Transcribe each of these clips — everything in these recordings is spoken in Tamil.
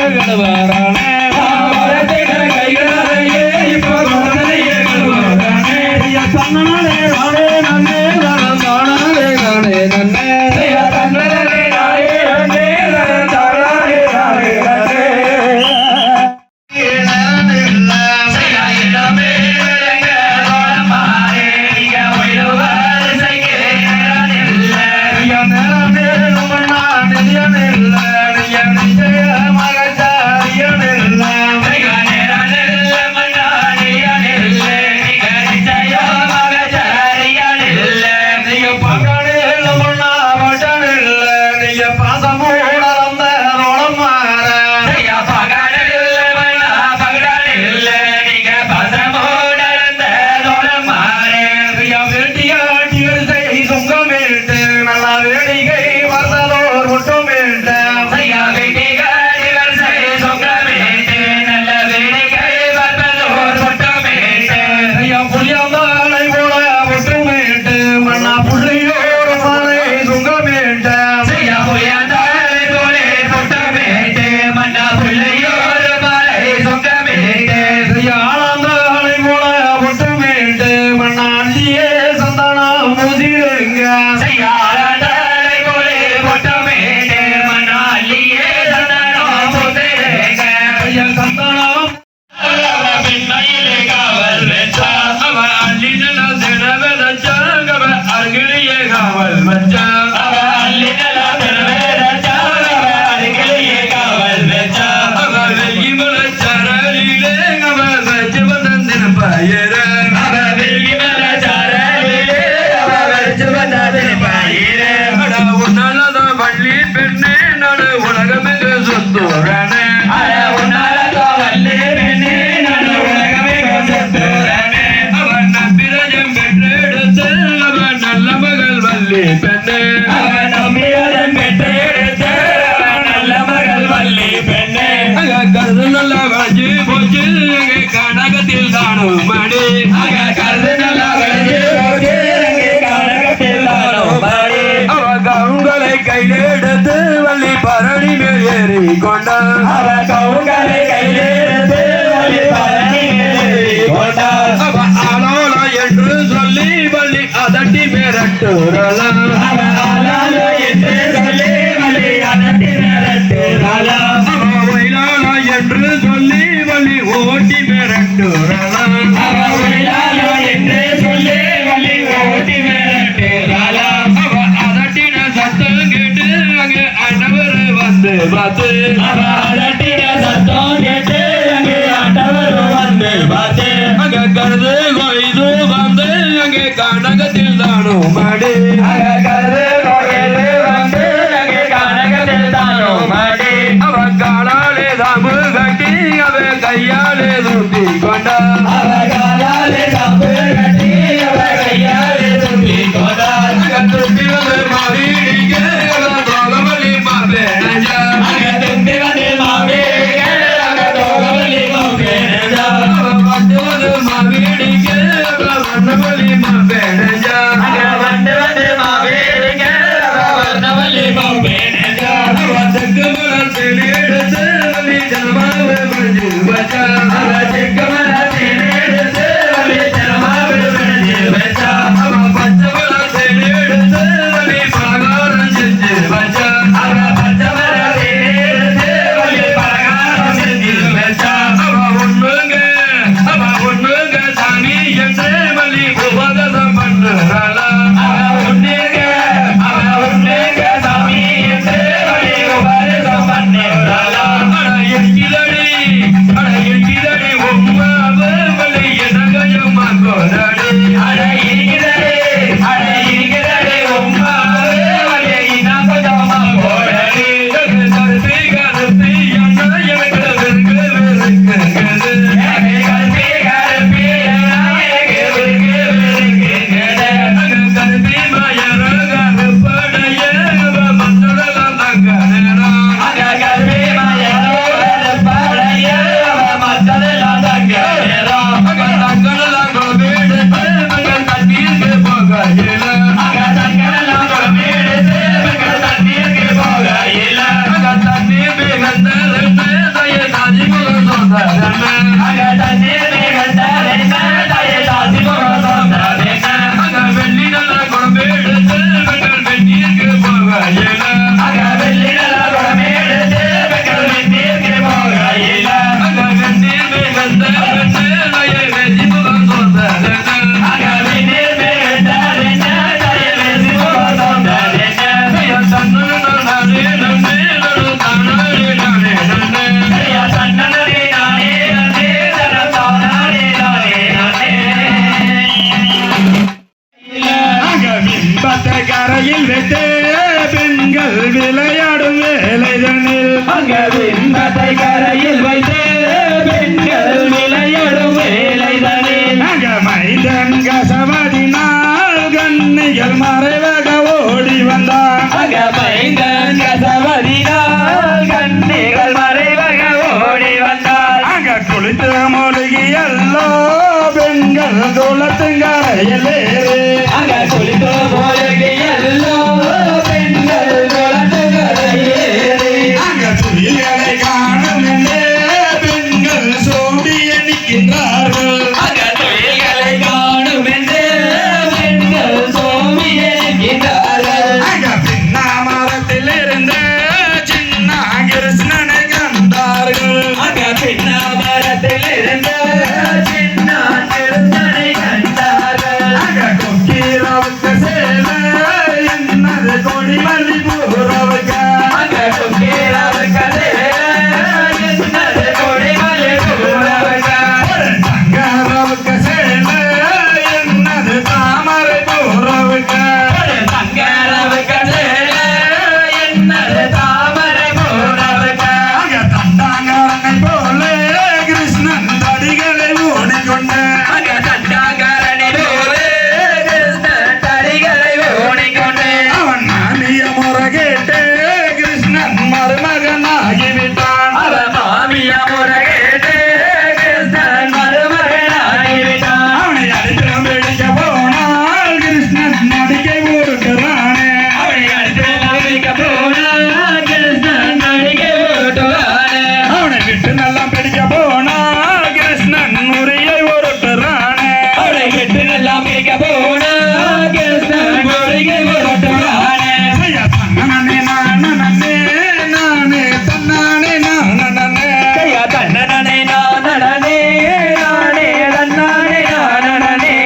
கழுவாரானே கைகளாலேயே இப்போ குழந்தைய கழுவாரானே தன்னே நானே நன்னே தானே நானே நன்னே தன்னே நானே நன்னே தானே நானே நன்னே கனகத்தில் தானும் மடி கவுங்களை கையிலெடுத்து வள்ளி பரணி மேல் ஏறி கொண்டார் கவுங்களை கையிலெடுத்து வள்ளி பரணி மேல் ஏறி கொண்டார் ஆலோலா என்று சொல்லி வள்ளி அதட்டி மிரட்டுறலாம் என்று சொல்லி வள்ளி அதட்டி மிரட்டுறலாம் என்று சொல்லி வள்ளி ஓட்டி மிரட்டுறலாம் என்று சொல்லி வள்ளி ஓட்டி மிரட்டுறலாம் அதட்டின சத்தம் கேட்டு அங்கே ஆண்டவர் வந்து பார்த்து அதட்டின சத்தம் கேட்டு அங்கே ஆண்டவர் வந்து பார்த்து அங்கே கருது கொய்து வந்து அங்கே கனகத்தில் தானும் மாடி கருது கொய்து வந்து அங்கே கனகத்தில் தானும் மாடி அவ காலாலே தாம்பு கட்டி அவ கையாலே தூக்கி கொண்டார் காலாலே தாம்பு கட்டி அவ கையாலே தூக்கி கொண்டார் தும்பி வந்து மாவீடிக்க தோகமல்லி மாவேணஜா தும்பி வந்து மாவீடிக்க தோகமல்லி மாவேணஜா வந்து வந்து மாவீடிக்க வண்ணமல்லி மாவேணஜா வந்து வந்து மாவீடிக்க வண்ணமல்லி மாவேணஜா தெற்கு மலர் தெளியெடுத்து வள்ளி ஜனமாவே மஞ்சு வச்சா தெற்கு மலர் தெளியெடுத்து வள்ளி ஜனமாவே மஞ்சு வச்சா பச்சை மலர் தெளியெடுத்து வள்ளி பலகாரம் செஞ்சு வச்சா பச்சை மலர் தெளியெடுத்து வள்ளி பலகாரம் செஞ்சு வச்சா ஒண்ணுங்க சாமி என்று வள்ளி உபதேசம் பண்றாளா ஒண்ணுங்க சாமி என்று வள்ளி உபதேசம் பண்ணாளா இருக்கிறதடி உம்மா கரையில் வைத்து பெண்கள் விளையாடும் வேலைதானே அங்க மைதன் கசவதினால் கண்ணிகள் மறைவக ஓடி வந்தான் அங்க மைந்தன் கசவதினால் கண்ணிகள் மறைவக ஓடி வந்தார் அங்க குளித்து மூழ்கி எல்லோ பெண்கள் குளத்துங்கரையில் ஏறி அங்க குளித்து மூழ்கி எல்லோ பெண்கள் குளத்துங்கரையில் ஏறி அங்க துயில்களை காணும் பெண்கள் சோடிய நிற்கின்றார்கள் அங்க தொழில்களை காணும் என்று பெண்கள் சோமிய நிற்கின்றார்கள் அங்க பின்னா மரத்தில் இருந்த சின்ன கிருஷ்ணனை கண்டார்கள் அங்க பின்ன மரத்தில் இருந்த சின்ன கிருஷ்ணனை கண்டார்கள் அங்க கொக்கீரவுக்கு சேல என்னது கொடிமல்லி பூரவுக்கு அங்க கொக்கீரவு கதை என்னது கொடிமலை பூரவங்க தங்கரவுக்கு சேல என்னது தாமரை பூரவுக்கு தங்கரவு கதை என்னது தாமரை பூரவங்க அங்க தண்டாங்கரனை போல கிருஷ்ணன் தடிகளை ஓடிக்கொண்டு அங்க தண்டாங்கரணி போலே கிருஷ்ணன் தடிகளை ஓடிக்கொண்டு அவன் மாமிய முறை கேட்டு கிருஷ்ணன் மருமகனாகிவிட்டான் அவ மாமிய முறைகேட்டு கிருஷ்ணன் மருமகனாகிவிட்டான் அவனை அடித்து பிடிக்க போனால் கிருஷ்ணன் நடிக்கை ஊருக்கிறானே அவனை அடுத்து நம்பிக்க போனால் கிருஷ்ணன் நடிகை ஓட்டுவானே அவனை விட்டு நல்லா பிடிக்க போனால் கிருஷ்ணன் உரியை உருட்டுறானே அவனை விட்டு நல்லா பிடிக்க போனால் கிருஷ்ணன் நடிகை ஓட்டுவானே ஐயா, தன்னனே நானே நானே தன்னானே நானே கையா தன்னனே நானே நானே தன்னானே நானே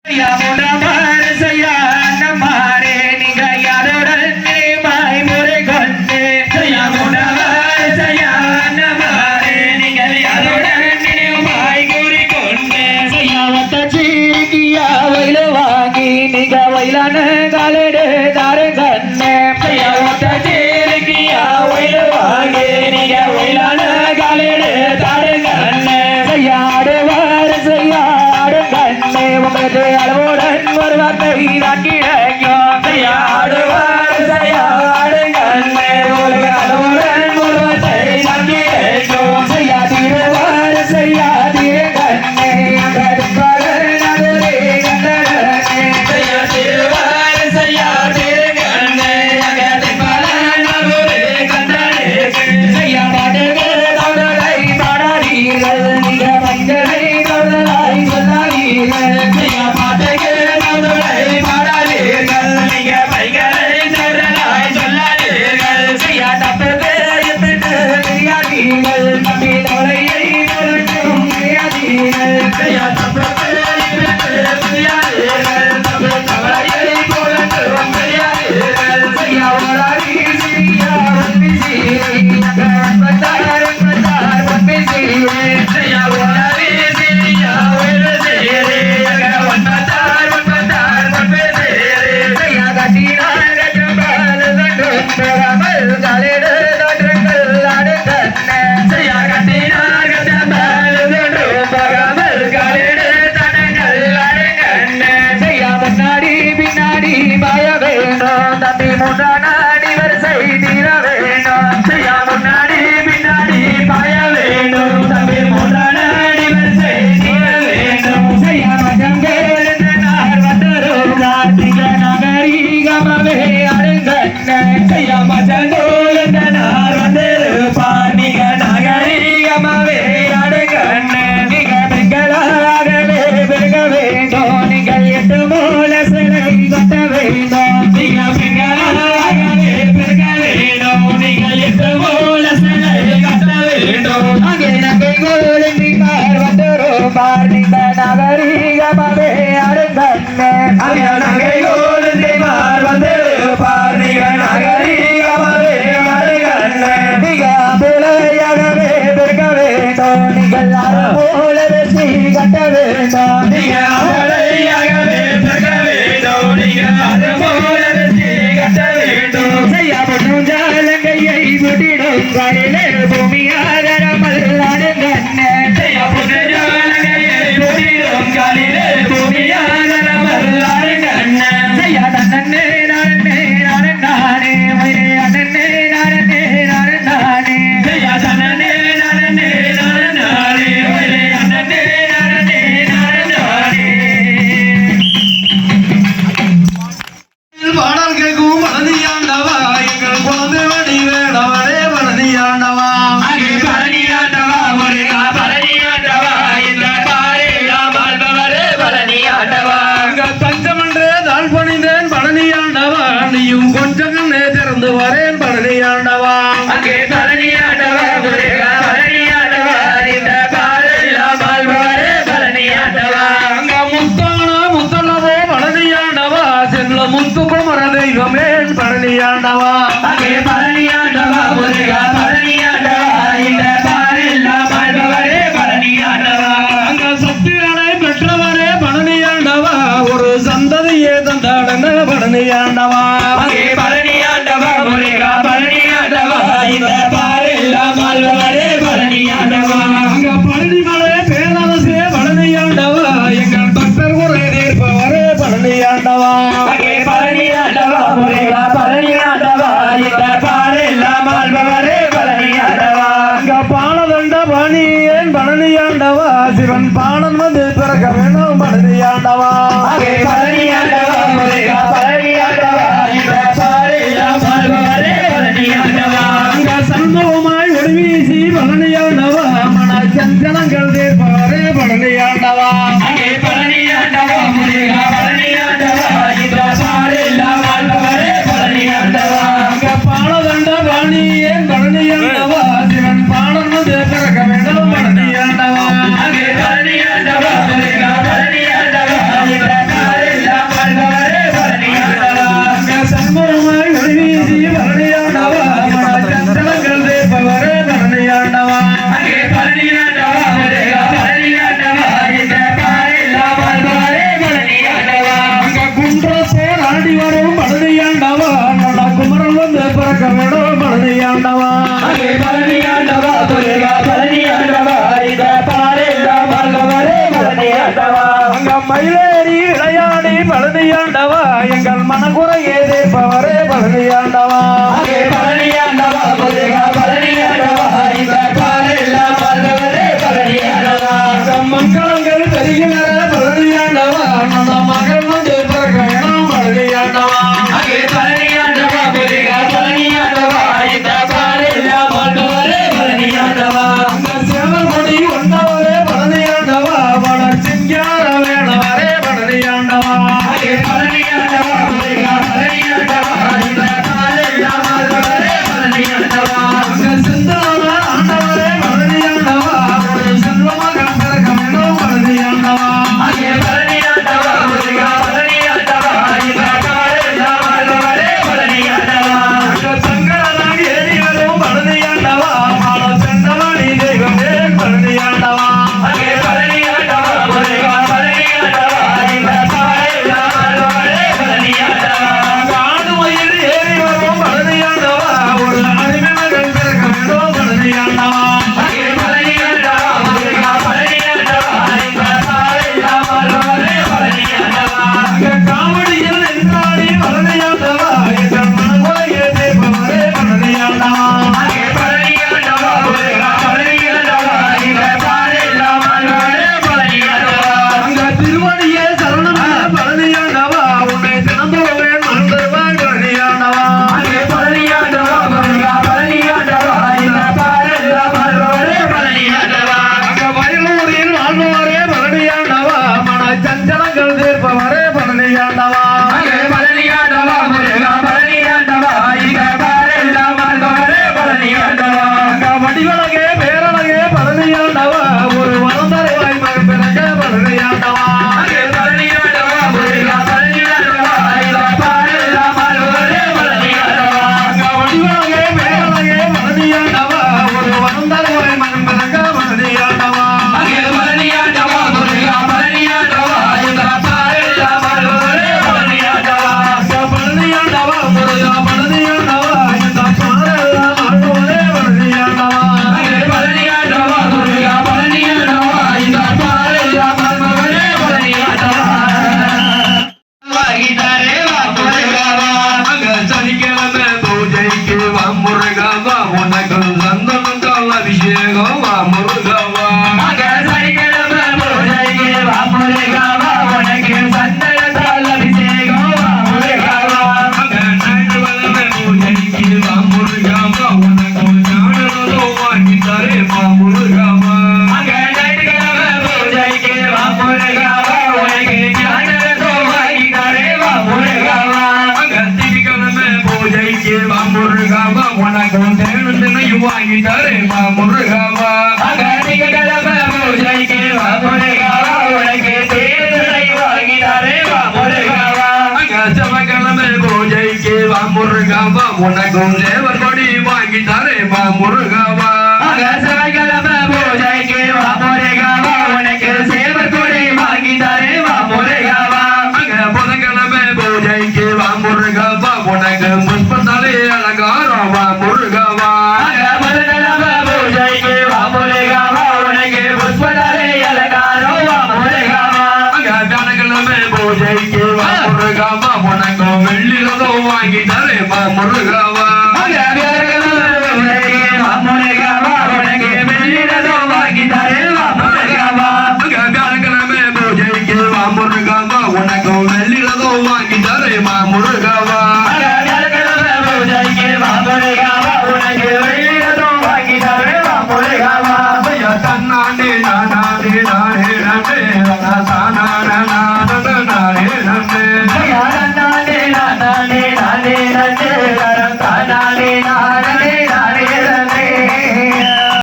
கையா முடமாறு செய்யா நம்மாரே நீங்க யாருடன் மாய் முறை கொண்டு கையா முடமாறு செய்யா நம்மாரே நீங்க யாருடன் மாய் குறி கொண்டு செய்யா வத்த சீக்கியா வயல வாங்கி நீங்க வயலான காலடு தாரு கண்ணே கையா வத்த சீக்கியா வயல வாங்கி நீங்க வயலான காலடு தாரு கண்ணே செய்யாடுவார் செய்யாடு கண்ணே உங்களுக்கு அளவுடன் ஒரு வார்த்தை தான் கிடைக்கும் செய்யாடுவார் செய்யாடு கண்ணே உங்களுக்கு அளவுடன் ஒரு வார்த்தை தான் கிடைக்கும் செய்யாதிருவார் செய்யாதிரு கண்ணே நடுவே கண்டனே செய்யாதிருவார் செய்யாதிரு கண்ணே நடுவே கண்டனே செய்யாடுவே தவறை பாடாதீர்கள் நீங்க மங்களை தவறாய் சொல்லாதீர்கள் செய்ய பாட்டைகள் தவறை பாடாதீர்கள் நீங்க மைகளை தவறாய் சொல்லாதீர்கள் செய்ய தப்புக்கு தெரியாதீர்கள் தம்பி தொலையை பொருட்டும் தெரியாதீர்கள் செய்ய தப்புக்கு தெரியாதீர்கள் தம்பி தொலையை பொருட்டும் தெரியாதீர்கள் செய்ய ஓடாடி செய்ய ஒன்பி செய்ய ஓடாடி செய்ய ஒரு செய்ய ஒன்பத்தார் செய்ய கட்டினார் கட்டுப்பால் தங்கள் காலிடு தோற்றங்கள் அடுக்கண்ணே செய்ய கட்டினார் கட்டுப்பால் பகமல் காலிடு தடங்கள் அடுக்கண்ணே செய்ய முன்னாடி பின்னாடி பாய வேண்டும் தம்பி முன்னாடி வரிசை தீர வேண்டும் செய்ய முன்னாடி பின்னாடி பாய வேண்டும் தம்பி முன்னாடி வரிசை தீர வேண்டும் செய்ய மகங்கள் என்ற நார் வந்தரும் கார்த்திக நகரீகமவே அடுங்கண்ணே செய்ய மகங்கள் என்ற நார் வந்திருப்பானிக நகரீகமவே அடுங்கண்ணே நீங்க பெண்களாகவே பெருக வேண்டும் நீங்கள் எட்டு மூல சிலை கட்ட வேண்டும் நீங்க பெண்களாகவே பெருக வேண்டும் நீங்கள் எட்டு மூல சிலை கட்ட வேண்டும் அங்கே நகை கோலிங்கார் வந்தரும் பார்த்திக நகரீகமவே அடுங்கண்ணே அங்கே நகை கோலிங்கார் வந்திருப்பார் நீங்க நகரீகமவே அடுங்கண்ணே நீங்க பிள்ளையாகவே பெருக வேண்டும் நீங்கள் மூல வெற்றி கட்ட வேண்டும் நீங்க பிள்ளையாகவே பெருக வேண்டும் நீங்கள் மூல வெற்றி கட்ட வேண்டும் செய்ய முன்னும் ஜாலங்கையை பொங்காலிலே பூமியாதரமல் நடுங்கண்ணே செய்ய புதுஜாலகையே துதிரும் காலிலே பூமியாதரமல் நடுங்கண்ணே செய்ய நன்னே நானே நானே நானே மயிரே அண்ணே நானே நானே நானே செய்ய தன்னே நானே நானே நானே ஒரே அண்ணனே நானே நானே நானே பாடல் கேட்கும் பழனியாண்டவா எங்கள் குழந்தை வடி வேடவரே பழனியாண்டவா அங்கே பழனியாண்டவா முருகா பழனியாண்டவா இந்த பாறையெல்லாம் வாழ்பவரே பழனியாண்டவா எங்கள் தஞ்சமன்றே தாழ் பணிந்தேன் பழனியாண்டவா நீயும் கொஞ்சம் கண்ணே திறந்து வரேன் பழனியாண்டவா அங்கே பழனியாண்டவா முருகா பழனியாண்டவா இந்த பாறையெல்லாம் வாழ்பவரே பழனியாண்டவா அங்க முத்தான முத்தல்லவோ பழனியாண்டவா செல்ல முத்துக்குமர தெய்வமே பழனியாண்டவா அங்கே பழனியாண்டவா முருகா பழனியாண்டவா இந்த பாறையெல்லாம் வாழ்பவரே பழனியாண்டவா அங்க சக்திகளை பெற்றவரே பழனியாண்டவா ஒரு சந்ததியே தந்தாடன பழனியாண்டவா அங்கே பழனியாண்டவா முருகா பழனியாண்டவா இந்த பாறையெல்லாம் வாழ்பவரே பழனியாண்டவா அங்க பழனிமலை பேரரசே பழனியாண்டவா எங்கள் பக்தர் குறை தீர்ப்பவரே பழனியாண்டவா அங்கே பழனியாண்டவா முருகா பழனியாண்டவா இந்த பாறையெல்லாம் வாழ்பவரே பழனியாண்டவா அங்க பாலதண்ட பணியேன் பழனியாண்டவா சிவன் பாலன் வந்து பிறக்க வேணும் பழனியாண்டவா அங்கே பழனியாண்டவா முருகா பழனியாண்டவா இந்த பாறையெல்லாம் வாழ்பவரே பழனியாண்டவா அங்க சண்முகமாய் ஒளிவீசி பழனியாண்டவா மன சஞ்சலங்கள் தீர்ப்பவரே பழனியாண்டவா அங்கே பழனியாண்டவா முருகா பழனியாண்டவா இந்த பாறையெல்லாம் வாழ்பவரே பழனியாண்டவா அங்க பாலதண்ட பணியேன் பழனியாண்டவா சிவன் பாலன் வந்து பிறக்க வேணும் பழனியாண்டவா அங்கே பழனியாண்டவா முருகா பழனியாண்டவா இந்த பாறையெல்லாம் வாழ்பவரே பழனியாண்டவா அங்க சண்முகமாய் ஒளிவீசி பழனியாண்டவா மன சஞ்சலங்கள் தீர்ப்பவரே பழனியாண்டவா அங்கே பழனியாண்டவா முருகா பழனியாண்டவா இந்த பாறையெல்லாம் வாழ்பவரே பழனியாண்டவா அங்க குன்றத்தோர் ஆடி வரும் பழனியாண்டவா நல்ல குமரன் வந்து பிறக்க வேணும் பழனியாண்டவா அங்கே பழனியாண்டவா முருகா பழனியாண்டவா இந்த பாறையெல்லாம் வாழ்பவரே பழனியாண்டவா அங்க மயிலேறி விளையாடி பழனியாண்டவா எங்கள் மனக்குறையே தீர்ப்பவரே பழனியாண்டவா அங்கே பழனியாண்டவா முருகா பழனியாண்டவா இந்த பாறையெல்லாம் வாழ்பவரே பழனியாண்டவா அங்க மங்களங்கள் பெருகிற பழனியாண்டவா நல்ல மகள் வந்து பிறக்க வேணும் பழனியாண்டவா அங்கே பழனியாண்டவா முருகா பழனியாண்டவா இந்த பாறையெல்லாம் வாழ்பவரே பழனியாண்டவா அங்க சேவல்மணி கொண்டவரே பழனியாண்டவா வளர் சிங்கார வேணவரே பழனியாண்டவா அங்கே பழனியாண்டவா முருகா பழனியாண்டவா இந்த பாறையெல்லாம் வாழ்பவரே பழனியாண்டவா அங்க சிந்தான ஆண்டவரே பழனியாண்டவா ஒரு செல்வமகன் பிறக்க வேணும் பழனியாண்டவா அங்கே பழனியாண்டவா முருகா பழனியாண்டவா இந்த பாறையெல்லாம் வாழ்பவரே பழனியாண்டவா அங்க சங்கரனாக ஏறி வரும் பழனியாண்டவா மால சென்றவழி தெய்வமே பழனியாண்டவா அங்கே பழனியாண்டவா முருகா பழனியாண்டவா இந்த பாறையெல்லாம் வாழ்பவரே பழனியாண்டவா அங்க ஆடுமயில் ஏறி வரும் பழனியாண்டவா ஒரு அடிமகன் பிறக்க வேணும் பழனியாண்டவா அங்கே பழனியாண்டவா முருகா பழனியாண்டவா இந்த பாறையெல்லாம் வாழ்பவரே பழனியாண்டவா அங்க காவடியில் நின்றாடி பழனியாண்டவா எங்கள் மனக்குறையே தீர்ப்பவரே பழனியாண்டவா அங்கே பழனியாண்டவா முருகா பழனியாண்டவா இந்த பாறையெல்லாம் வாழ்பவரே பழனியாண்டவா அங்க திருவடியே சரணம் பழனியாண்டவா உன்னை தினந்தோறும் மறந்துடுவாய் பழனியாண்டவா அங்கே பழனியாண்டவா முருகா பழனியாண்டவா இந்த பாறையெல்லாம் வாழ்பவரே பழனியாண்டவா அங்க வயலூரில் வாழ்பவரே பழனியாண்டவா மன சஞ்சலங்கள் தீர்ப்பவரே பழனியாண்டவா அங்கே பழனியாண்டவா முருகா பழனியாண்டவா இந்த பாறையெல்லாம் வாழ்பவரே பழனியாண்டவா அங்க வடிவழகே பேரழகே பழனியாண்டவா ஒரு வளர்ந்தருவாய் மகன் பிறக்க பழனியாண்டவா அங்கே உனக்கும் தேனும் தினையும் வாங்கி தரேமா முருகாவா திங்கட்கிழமை பூஜைக்கு வா முருகாவா உனக்கு தேர்தலை வாங்கி தரேவா முருகாவா செவ்வாய்க்கிழமை பூஜைக்கு வா முருகாவா உனக்கும் தேவர் கொடி வாங்கி தரேமா முருகாவா செவ்வாய்க்கிழமை பூஜைக்கு வா முருகாவா உனக்கு சேவர் கொடி வாங்கி தரேவா முருகாவா புதன்கிழமை பூஜைக்கு வா முருகாவா உனக்கு புஷ்பத்தாலே அலங்காரம் வா முருகாவா புதன்கிழமை பூஜைக்கு வா முருகாவா உனக்கு புஷ்பதாலே அலங்காரம் வா முருகாவா வியாழக்கிழமை பூஜைக்கு வா முருகாவா உனக்கு வெள்ளி ரதம் வாங்கி தரேமா முருகாவா வியாழக்கிழமை பூஜைக்கு வா முருகாவா உனக்கு வெள்ளி ரதம் வாங்கி தரேமா முருகாவா